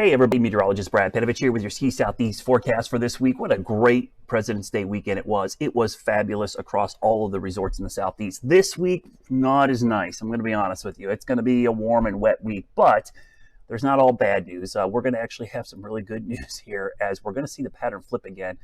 Hey everybody, meteorologist Brad Panovich here with your Ski Southeast forecast for this week. What a great President's Day weekend it was. It was fabulous across all of the resorts in the Southeast. This week, not as nice. I'm going to be honest with you. It's going to be a warm and wet week, but there's not all bad news. We're going to actually have some really good news here as we're going to see the pattern flip again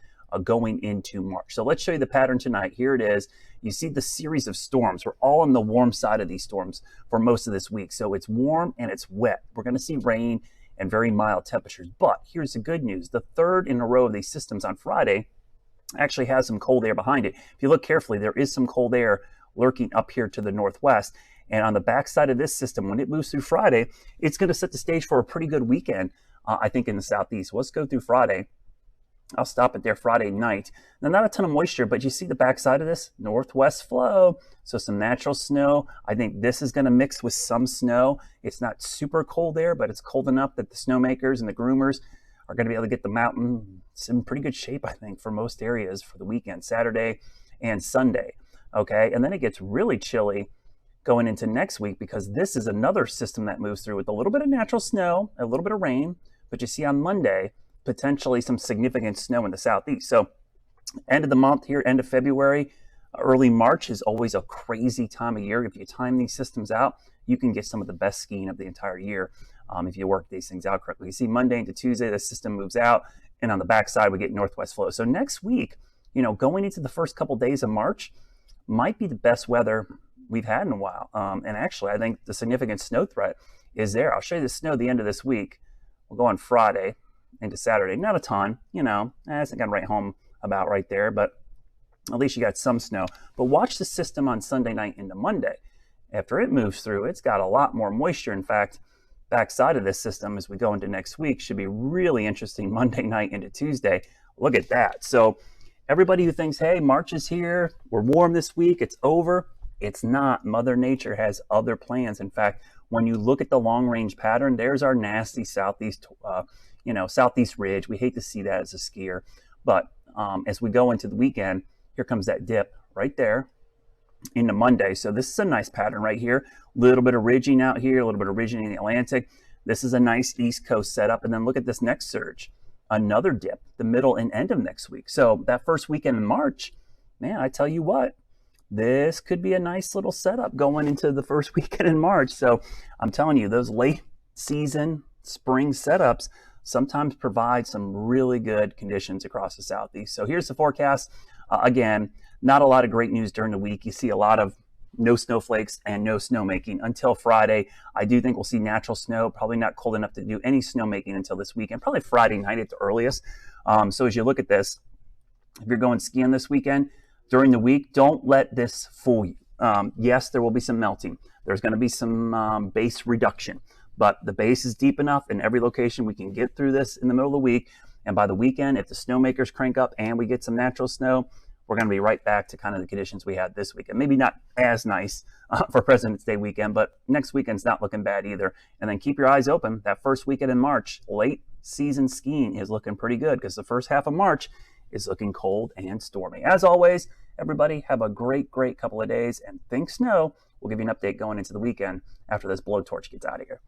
going into March. So let's show you the pattern tonight. Here it is. You see the series of storms. We're all on the warm side of these storms for most of this week. So it's warm and it's wet. We're going to see rain and very mild temperatures. But here's the good news. The third in a row of these systems on Friday actually has some cold air behind it. If you look carefully, there is some cold air lurking up here to the northwest. And on the backside of this system, when it moves through Friday, it's going to set the stage for a pretty good weekend, I think, in the Southeast. Let's go through Friday. I'll stop it there Friday night. Now, not a ton of moisture, but you see the backside of this northwest flow. So some natural snow. I think this is going to mix with some snow. It's not super cold there, but it's cold enough that the snowmakers and the groomers are going to be able to get the mountain in pretty good shape, I think, for most areas for the weekend, Saturday and Sunday. Okay, and then it gets really chilly going into next week because this is another system that moves through with a little bit of natural snow, a little bit of rain. But you see on Monday, potentially some significant snow in the Southeast. So end of the month here, end of February, early March is always a crazy time of year. If you time these systems out, you can get some of the best skiing of the entire year if you work these things out correctly. You see Monday into Tuesday, the system moves out, and on the backside, we get northwest flow. So next week, going into the first couple days of March might be the best weather we've had in a while. And actually, I think the significant snow threat is there. I'll show you the snow at the end of this week. We'll go on Friday into Saturday. Not a ton, it's not going to write home about right there, but at least you got some snow. But watch the system on Sunday night into Monday. After it moves through, it's got a lot more moisture. In fact, backside of this system as we go into next week should be really interesting Monday night into Tuesday. Look at that. So everybody who thinks, hey, March is here, we're warm this week, it's over, it's not. Mother Nature has other plans. In fact, when you look at the long range pattern, there's our nasty southeast Southeast ridge. We hate to see that as a skier, but as we go into the weekend, here comes that dip right there into Monday. So this is a nice pattern right here. A little bit of ridging out here, a little bit of ridging in the Atlantic. This is a nice East Coast setup. And then look at this next surge, another dip, the middle and end of next week. So that first weekend in March, man, I tell you what, this could be a nice little setup going into the first weekend in March. So I'm telling you, those late season spring setups sometimes provide some really good conditions across the Southeast. So here's the forecast. Again, not a lot of great news during the week. You see a lot of no snowflakes and no snowmaking until Friday. I do think we'll see natural snow, probably not cold enough to do any snowmaking until this weekend, probably Friday night at the earliest. So as you look at this, if you're going skiing this weekend, during the week, don't let this fool you. Yes, there will be some melting. There's going to be some base reduction. But the base is deep enough in every location. We can get through this in the middle of the week. And by the weekend, if the snowmakers crank up and we get some natural snow, we're going to be right back to kind of the conditions we had this weekend. Maybe not as nice for President's Day weekend, but next weekend's not looking bad either. And then keep your eyes open. That first weekend in March, late season skiing is looking pretty good because the first half of March is looking cold and stormy. As always, everybody have a great couple of days and think snow. We'll give you an update going into the weekend after this blowtorch gets out of here.